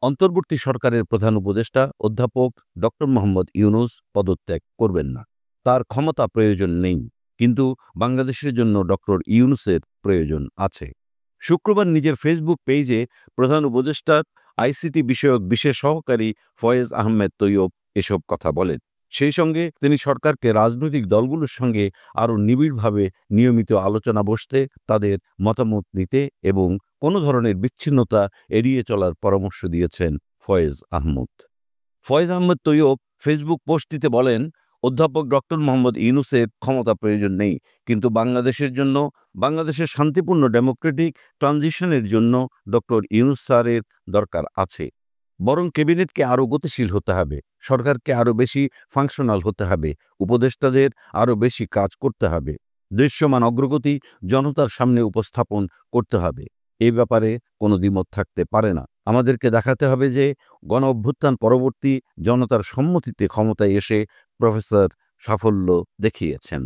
অন্তর্বর্তী সরকারের প্রধান উপদেষ্টা অধ্যাপক ডক্টর মোহাম্মদ ইউনূস পদত্যাগ করবেন না। তার ক্ষমতা প্রয়োজন নেই, কিন্তু বাংলাদেশের জন্য ডক্টর ইউনূসের প্রয়োজন আছে। শুক্রবার নিজের ফেসবুক পেজে প্রধান উপদেষ্টার আইসিটি বিষয়ক বিশেষ সহকারী ফয়েজ আহমেদ তৈয়ব এসব কথা বলেন। সেই সঙ্গে তিনি সরকারকে রাজনৈতিক দলগুলোর সঙ্গে আরও নিবিড়ভাবে নিয়মিত আলোচনা বসতে, তাদের মতামত নিতে এবং কোনো ধরনের বিচ্ছিন্নতা এড়িয়ে চলার পরামর্শ দিয়েছেন ফয়েজ আহমদ। ফয়েজ আহমেদ তৈয়ব ফেসবুক পোস্টটিতে বলেন, অধ্যাপক ডক্টর মোহাম্মদ ইউনূসের ক্ষমতা প্রয়োজন নেই, কিন্তু বাংলাদেশের জন্য, বাংলাদেশের শান্তিপূর্ণ ডেমোক্রেটিক ট্রানজিশনের জন্য ডক্টর ইউনূস স্যারের দরকার আছে। বরং ক্যাবিনেটকে আরও গতিশীল হতে হবে, সরকারকে আরও বেশি ফাংশনাল হতে হবে, উপদেষ্টাদের আরও বেশি কাজ করতে হবে, দৃশ্যমান অগ্রগতি জনতার সামনে উপস্থাপন করতে হবে। এই ব্যাপারে কোনো দ্বিমত থাকতে পারে না। আমাদেরকে দেখাতে হবে যে গণ অভ্যুত্থান পরবর্তী জনতার সম্মতিতে ক্ষমতায় এসে প্রফেসর সাফল্য দেখিয়েছেন।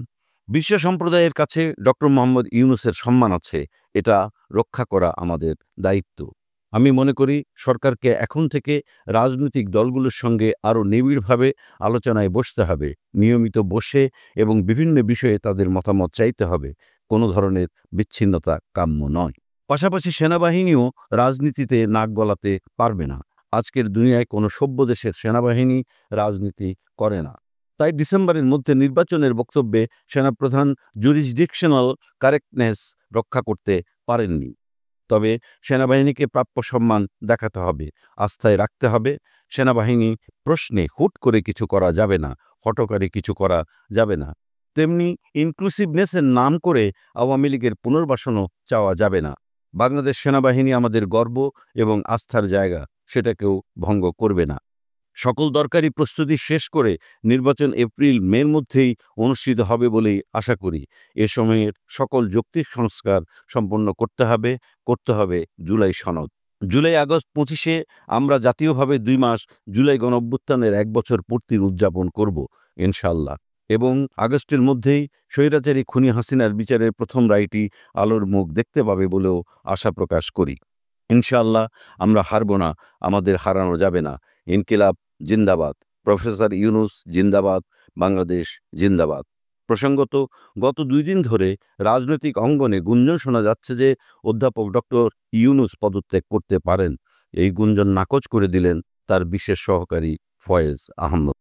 বিশ্ব সম্প্রদায়ের কাছে ডক্টর মোহাম্মদ ইউনূসের সম্মান আছে, এটা রক্ষা করা আমাদের দায়িত্ব। আমি মনে করি সরকারকে এখন থেকে রাজনৈতিক দলগুলোর সঙ্গে আরও নিবিড়ভাবে আলোচনায় বসতে হবে, নিয়মিত বসে এবং বিভিন্ন বিষয়ে তাদের মতামত চাইতে হবে। কোনো ধরনের বিচ্ছিন্নতা কাম্য নয়। পাশাপাশি সেনাবাহিনীও রাজনীতিতে নাক গলাতে পারবে না। আজকের দুনিয়ায় কোনো সভ্য দেশের সেনাবাহিনী রাজনীতি করে না। তাই ডিসেম্বরের মধ্যে নির্বাচনের বক্তব্যে সেনাপ্রধান জুরিসডিকশনাল কারেক্টনেস রক্ষা করতে পারেননি। তবে সেনাবাহিনীকে প্রাপ্য সম্মান দেখাতে হবে, আস্থায় রাখতে হবে। সেনাবাহিনী প্রশ্নে হুট করে কিছু করা যাবে না, হঠকারী কিছু করা যাবে না। তেমনি ইনক্লুসিভনেসের নাম করে আওয়ামী লীগের পুনর্বাসনও চাওয়া যাবে না। বাংলাদেশ সেনাবাহিনী আমাদের গর্ব এবং আস্থার জায়গা, সেটাকেও ভঙ্গ করবে না। সকল দরকারি প্রস্তুতি শেষ করে নির্বাচন এপ্রিল-মের মধ্যেই অনুষ্ঠিত হবে বলেই আশা করি। এ সময়ের সকল যৌক্তিক সংস্কার সম্পন্ন করতে হবে জুলাই সনদ। জুলাই-আগস্ট ২৫-এ আমরা জাতীয়ভাবে ২ মাস জুলাই গণঅভ্যুত্থানের ১ বছর পূর্তির উদযাপন করব ইনশাআল্লাহ, এবং আগস্টের মধ্যেই স্বৈরাচারী খুনি হাসিনার বিচারের প্রথম রায়টি আলোর মুখ দেখতে পাবে বলেও আশা প্রকাশ করি। ইনশাআল্লাহ আমরা হারব না, আমাদের হারানো যাবে না। ইনকিলাব জিন্দাবাদ, প্রফেসর ইউনূস জিন্দাবাদ, বাংলাদেশ জিন্দাবাদ। প্রসঙ্গত, গত ২ দিন ধরে রাজনৈতিক অঙ্গনে গুঞ্জন শোনা যাচ্ছে যে অধ্যাপক ডক্টর ইউনূস পদত্যাগ করতে পারেন। এই গুঞ্জন নাকচ করে দিলেন তার বিশেষ সহকারী ফয়েজ আহমদ।